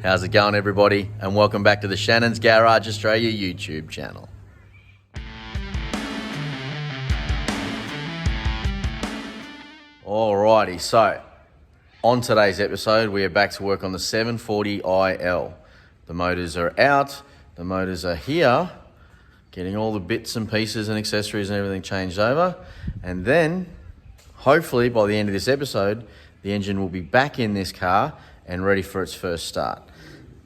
How's it going, everybody? And welcome back to the Shannon's Garage Australia YouTube channel. Alrighty, so on today's episode, we are back to work on the 740IL. The motors are out, the motors are here, getting all the bits and pieces and accessories and everything changed over. And then, hopefully by the end of this episode, the engine will be back in this car and ready for its first start.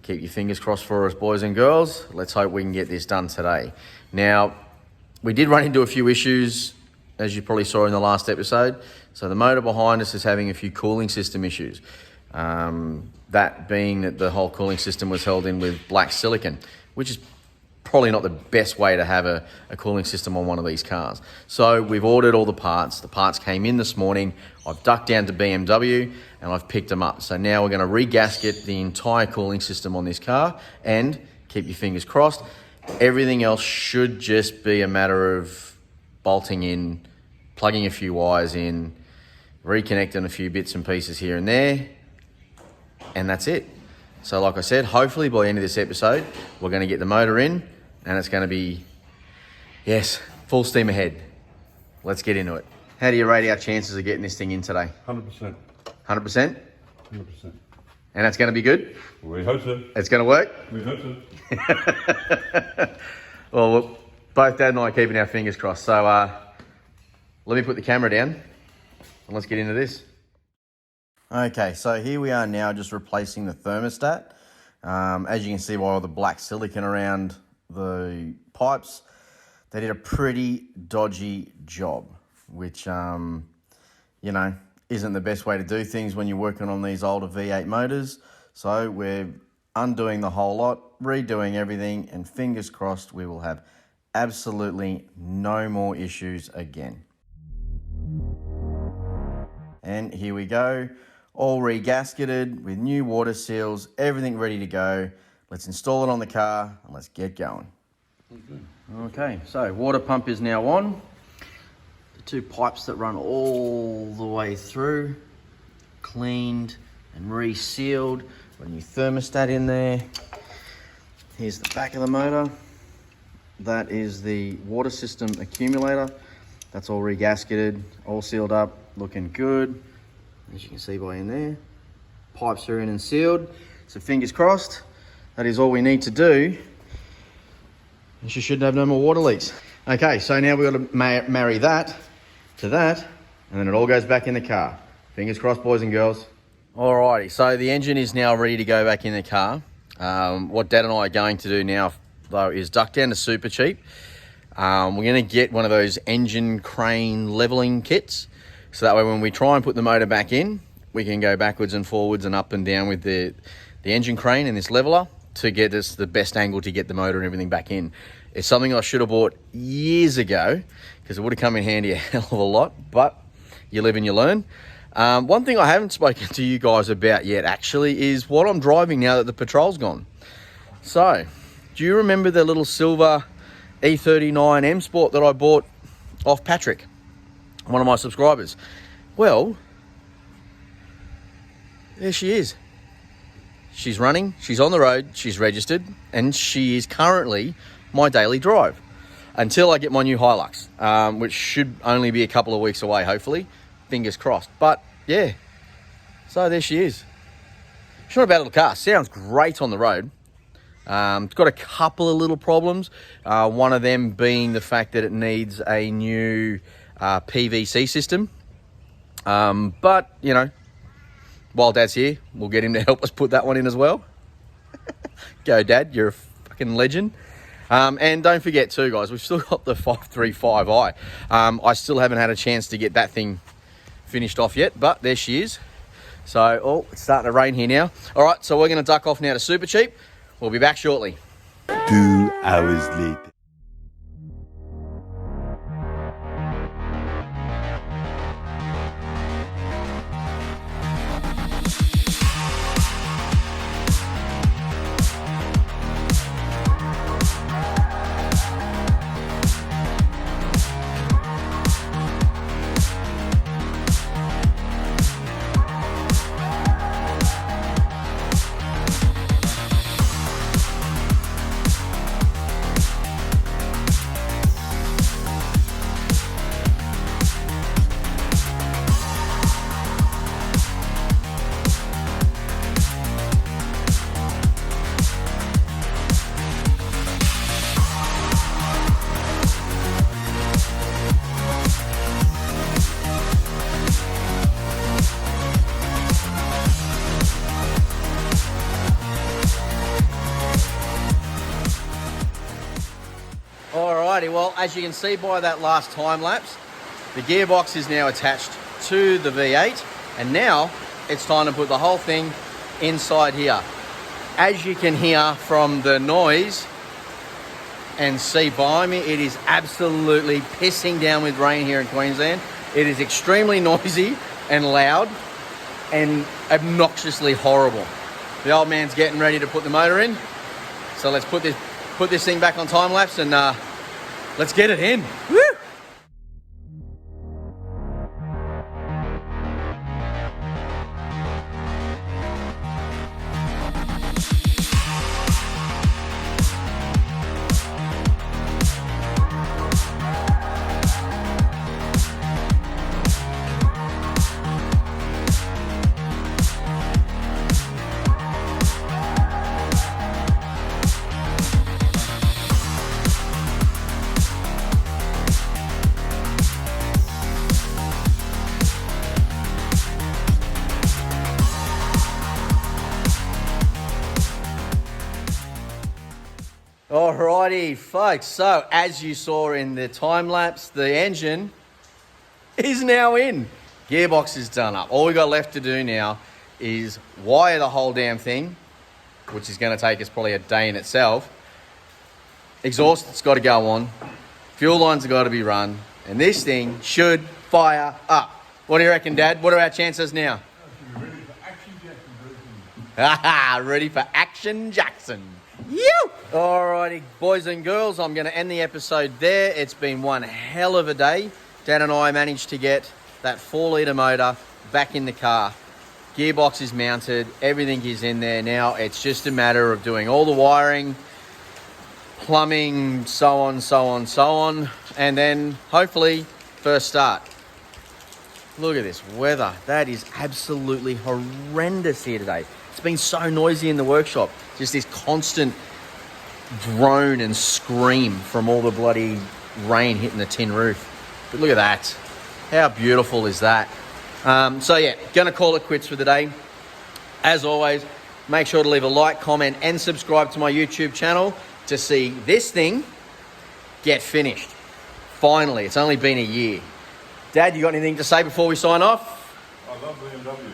Keep your fingers crossed for us, boys and girls. Let's hope we can get this done today. Now, we did run into a few issues, as you probably saw in the last episode. So the motor behind us is having a few cooling system issues. That being that the whole cooling system was held in with black silicon, which is probably not the best way to have a cooling system on one of these cars. So we've ordered all the parts. The parts came in this morning. I've ducked down to BMW and I've picked them up. So now we're going to re-gasket the entire cooling system on this car, and keep your fingers crossed, everything else should just be a matter of bolting in, plugging a few wires in, reconnecting a few bits and pieces here and there, and that's it. So like I said, hopefully by the end of this episode, we're going to get the motor in and it's going to be, yes, full steam ahead. Let's get into it. How do you rate our chances of getting this thing in today? 100%. 100%? 100%. And that's going to be good? We hope so. It's going to work? We hope so. Well, both Dad and I are keeping our fingers crossed. So let me put the camera down and let's get into this. Okay, so here we are now just replacing the thermostat. As you can see by all the black silicon around the pipes, they did a pretty dodgy job, which, you know, isn't the best way to do things when you're working on these older V8 motors. So we're undoing the whole lot, redoing everything, and fingers crossed we will have absolutely no more issues again. And here we go. All re-gasketed with new water seals, everything ready to go. Let's install it on the car and let's get going. Okay, so water pump is now on. The two pipes that run all the way through, cleaned and resealed. Got a new thermostat in there. Here's the back of the motor. That is the water system accumulator. That's all re-gasketed, all sealed up, looking good. As you can see by in there, pipes are in and sealed. So fingers crossed, that is all we need to do. And she should have no more water leaks. Okay, so now we've got to marry that to that, and then it all goes back in the car. Fingers crossed, boys and girls. Alrighty, so the engine is now ready to go back in the car. What Dad and I are going to do now, though, is duck down to Super Cheap. We're going to get one of those engine crane leveling kits. So that way when we try and put the motor back in, we can go backwards and forwards and up and down with the engine crane and this leveler to get us the best angle to get the motor and everything back in. It's something I should have bought years ago because it would have come in handy a hell of a lot, but you live and you learn. One thing I haven't spoken to you guys about yet actually is what I'm driving now that the petrol's gone. So, do you remember the little silver E39 M Sport that I bought off Patrick, one of my subscribers? Well, there she is. She's running, she's on the road, she's registered, and she is currently my daily drive until I get my new Hilux, which should only be a couple of weeks away, hopefully. Fingers crossed. But yeah, so there she is. She's not a bad little car. Sounds great on the road. It's got a couple of little problems. One of them being the fact that it needs a new PVC system. But, you know, while Dad's here, we'll get him to help us put that one in as well. Go, Dad, you're a fucking legend. And don't forget too, guys, we've still got the 535i. I still haven't had a chance to get that thing finished off yet, but there she is. So, oh, it's starting to rain here now. All right, so we're going to duck off now to Super Cheap. We'll be back shortly. 2 hours later. Alrighty, well, as you can see by that last time lapse, the gearbox is now attached to the V8, and now it's time to put the whole thing inside here. As you can hear from the noise and see behind me, it is absolutely pissing down with rain here in Queensland. It is extremely noisy and loud and obnoxiously horrible. The old man's getting ready to put the motor in, so let's put this thing back on time lapse and let's get it in. Woo! Alrighty, folks, so as you saw in the time lapse, the engine is now in. Gearbox is done up. All we got left to do now is wire the whole damn thing, which is going to take us probably a day in itself. Exhaust, it's got to go on. Fuel lines have got to be run. And this thing should fire up. What do you reckon, Dad? What are our chances now? Ready for Action Jackson. You! Alrighty, boys and girls, I'm going to end the episode there. It's been one hell of a day. Dad and I managed to get that 4-litre motor back in the car. Gearbox is mounted, everything is in there now. It's just a matter of doing all the wiring, plumbing, so on, and then hopefully first start. Look at this weather. That is absolutely horrendous here today. It's been so noisy in the workshop. Just this constant drone and scream from all the bloody rain hitting the tin roof. But look at that. How beautiful is that? So yeah, gonna call it quits for the day. As always, make sure to leave a like, comment, and subscribe to my YouTube channel to see this thing get finished. Finally, it's only been a year. Dad, you got anything to say before we sign off? I love BMW.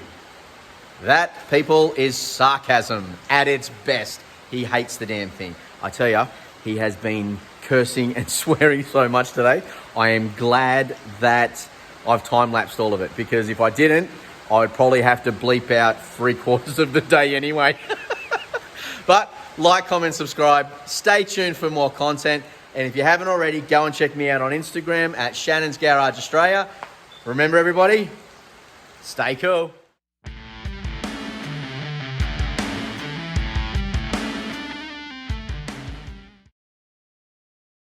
That, people, is sarcasm at its best. He hates the damn thing. I tell you, he has been cursing and swearing so much today. I am glad that I've time-lapsed all of it, because if I didn't, I would probably have to bleep out 3/4 of the day anyway. But like, comment, subscribe. Stay tuned for more content. And if you haven't already, go and check me out on Instagram at Shannon's Garage Australia. Remember, everybody, stay cool.